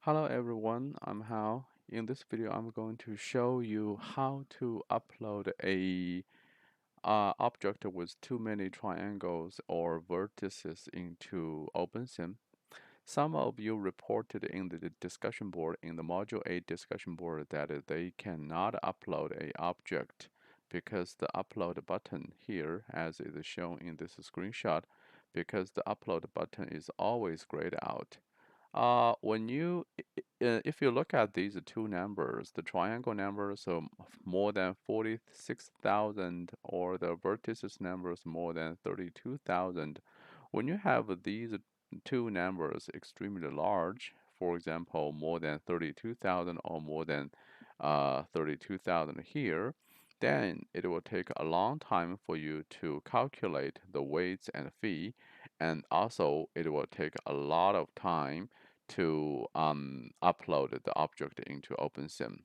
Hello everyone, I'm Hao. In this video, I'm going to show you how to upload a object with too many triangles or vertices into OpenSim. Some of you reported in the discussion board, in the Module 8 discussion board, that they cannot upload a object because the upload button here, as is shown in this screenshot, because the upload button is always grayed out. If you look at these two numbers, the triangle numbers, so more than 46,000, or the vertices numbers more than 32,000, when you have these two numbers extremely large, for example, more than 32,000 or more than 32,000 here, then it will take a long time for you to calculate the weights and fee, and also it will take a lot of time to upload the object into OpenSim.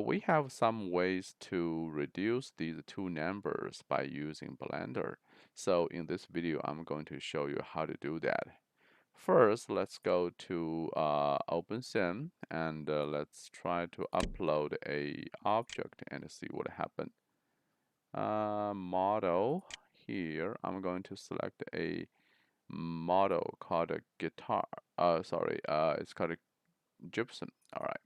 We have some ways to reduce these two numbers by using Blender. So in this video, I'm going to show you how to do that. First, let's go to OpenSim and let's try to upload a object and see what happens. Model here, I'm going to select a model called a guitar. It's called a gypsum. All right.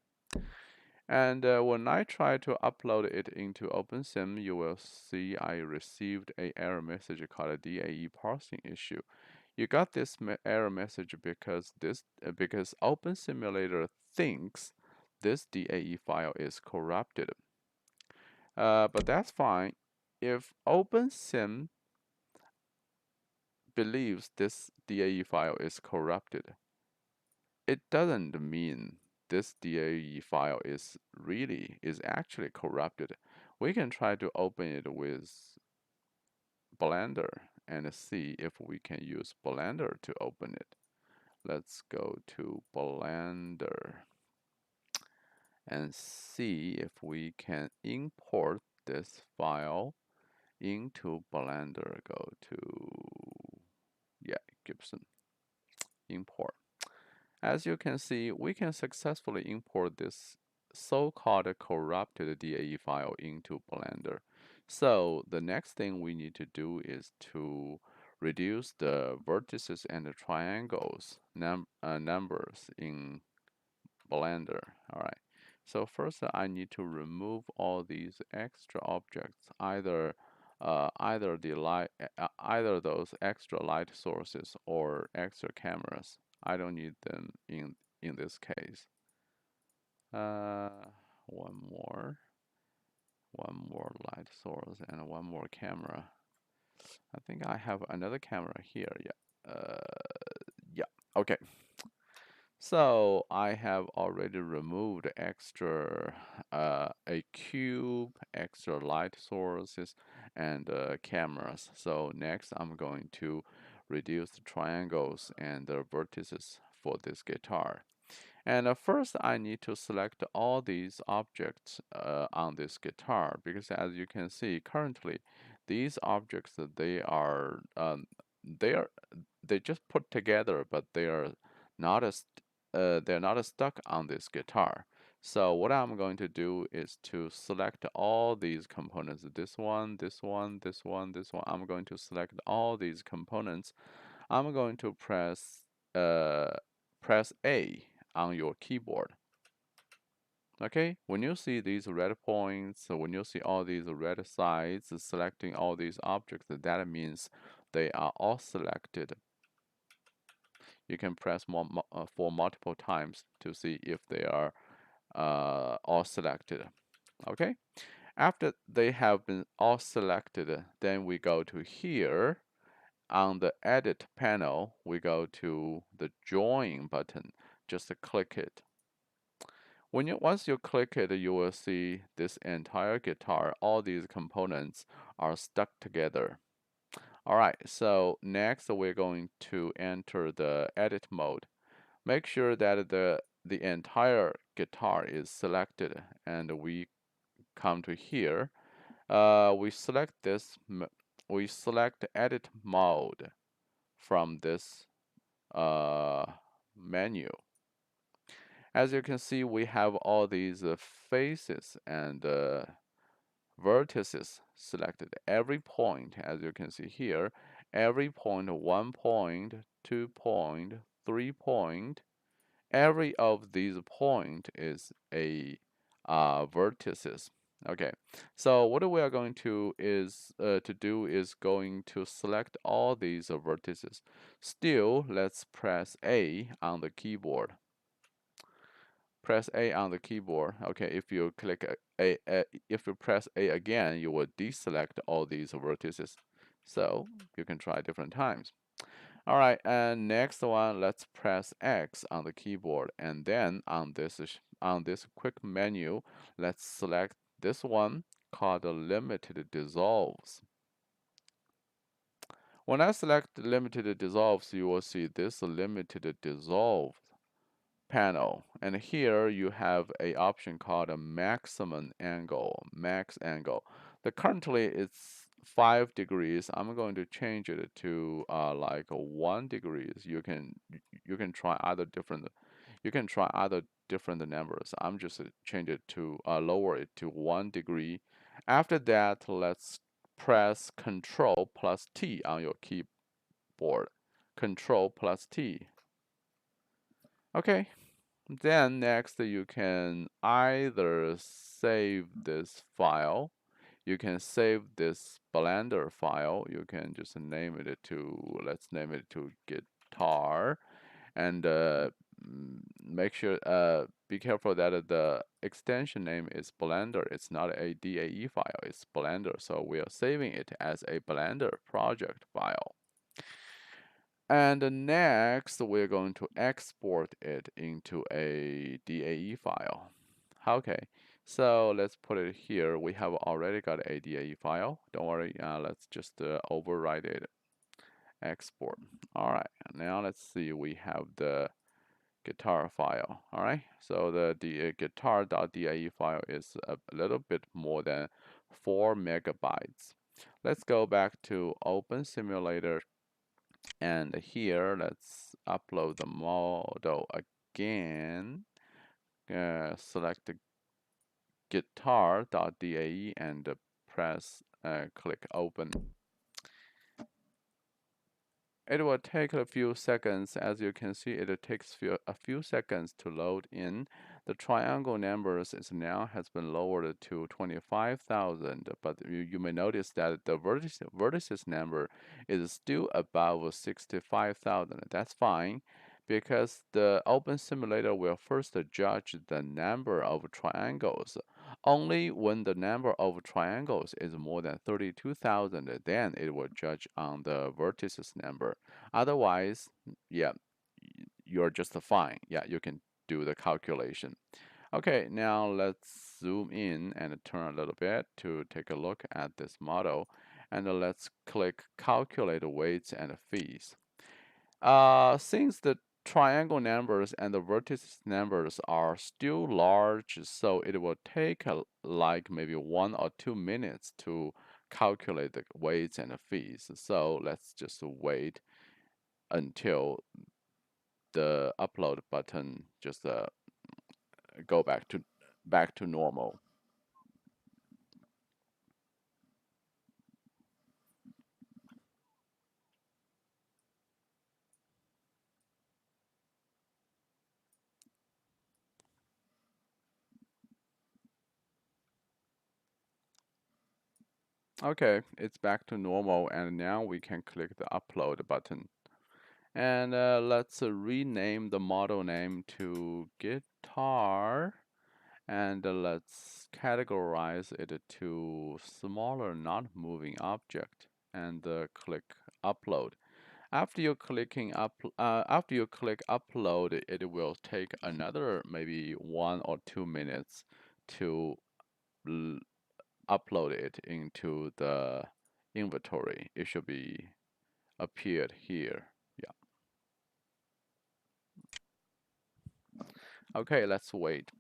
And when I try to upload it into OpenSim, you will see I received a error message called a DAE parsing issue. You got this error message because because OpenSimulator thinks this DAE file is corrupted. But that's fine. If OpenSim believes this DAE file is corrupted, it doesn't mean this DAE file is actually corrupted. We can try to open it with Blender and see if we can use Blender to open it. Let's go to Blender and see if we can import this file into Blender. Go to, Gibson, import. As you can see, we can successfully import this so-called corrupted DAE file into Blender. So the next thing we need to do is to reduce the vertices and the triangles numbers in Blender. All right. So first, I need to remove all these extra objects, either either those extra light sources or extra cameras. I don't need them in this case. Uh, one more, one more light source and one more camera. I think I have another camera here. Yeah. Yeah. Okay. So I have already removed extra a cube, extra light sources, and cameras. So next I'm going to reduce the triangles and the vertices for this guitar. And first I need to select all these objects on this guitar, because as you can see currently these objects they are they just put together, but not as they're not stuck on this guitar. So what I'm going to do is to select all these components. This one, this one, this one, this one. I'm going to select all these components. I'm going to press A on your keyboard. Okay, when you see these red points, so when you see all these red sides selecting all these objects, that means they are all selected. You can press for multiple times to see if they are all selected. Okay, after they have been all selected, then we go to here. On the edit panel, we go to the join button. Just click it. Once you click it, you will see this entire guitar, all these components are stuck together. All right, so next we're going to enter the edit mode. Make sure that the entire guitar is selected, and we come to here. We select we select edit mode from this menu. As you can see, we have all these faces and vertices selected. Every point, as you can see here, every point, 1 point, 2 point, 3 point, every of these point is a vertices. Okay, so what we are going to do is going to select all these vertices. Still, let's press A on the keyboard. Press A on the keyboard. Okay, if you click if you press A again, you will deselect all these vertices. So you can try different times. All right, and next one, let's press X on the keyboard, and then on this quick menu, let's select this one called limited dissolves. When I select limited dissolves, you will see this limited dissolve panel, and here you have a option called a maximum angle, max angle. The currently it's 5 degrees. I'm going to change it to like 1 degrees. You can try other different numbers. I'm just change it to lower it to 1 degree. After that, let's press Ctrl plus T on your keyboard. Ctrl plus T. Okay, then next you can either save this file, you can save this Blender file, you can just name it to, let's name it to guitar, and make sure, be careful that the extension name is Blender, it's not a DAE file, it's Blender, so we are saving it as a Blender project file. And next, we're going to export it into a DAE file. Okay, so let's put it here. We have already got a DAE file. Don't worry, let's just override it. Export. All right, now let's see. We have the guitar file. All right, so the guitar.dae file is a little bit more than 4 megabytes. Let's go back to OpenSimulator. And here, let's upload the model again. Select the guitar.dae and press click open. It will take a few seconds. As you can see, it takes a few seconds to load in. The triangle numbers is now has been lowered to 25,000, but you may notice that the vertices number is still above 65,000. That's fine, because the OpenSimulator will first judge the number of triangles. Only when the number of triangles is more than 32,000, then it will judge on the vertices number. Otherwise, yeah, you're just fine. Yeah, you can do the calculation. Okay, now let's zoom in and turn a little bit to take a look at this model. And let's click Calculate Weights and Fees. Since the triangle numbers and the vertex numbers are still large, so it will take like maybe 1 or 2 minutes to calculate the weights and the fees. So let's just wait until the upload button just go back to normal. Okay, it's back to normal, and now we can click the upload button. And let's rename the model name to guitar, and let's categorize it to smaller non-moving object, and click upload. After you click upload, it will take another maybe 1 or 2 minutes to upload it into the inventory. It should be appeared here. Yeah. Okay, let's wait.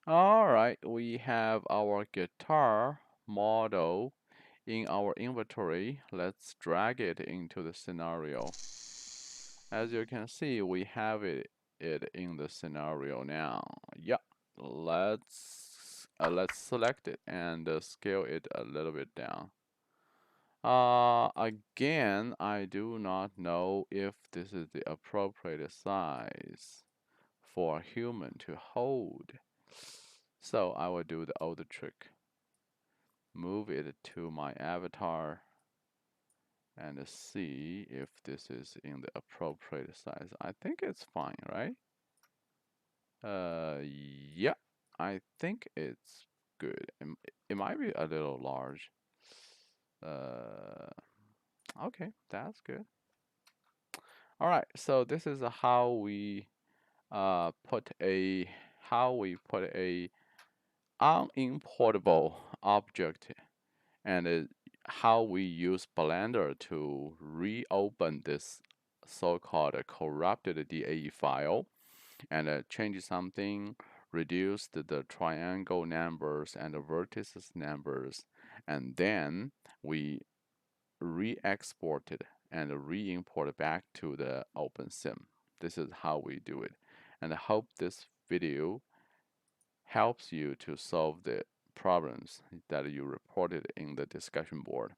Alright, we have our guitar model in our inventory. Let's drag it into the scenario. As you can see, we have it in the scenario now. Yeah, let's select it and scale it a little bit down. Again, I do not know if this is the appropriate size for a human to hold. So I will do the old trick. Move it to my avatar and see if this is in the appropriate size. I think it's fine, right? Yeah, I think it's good. It might be a little large. Uh, okay, that's good. All right, so this is how we put a unimportable object and how we use Blender to reopen this so-called corrupted DAE file and change something, reduce the triangle numbers and the vertices numbers, and then we re-export it and re-import it back to the OpenSim. This is how we do it. And I hope this video helps you to solve the problems that you reported in the discussion board.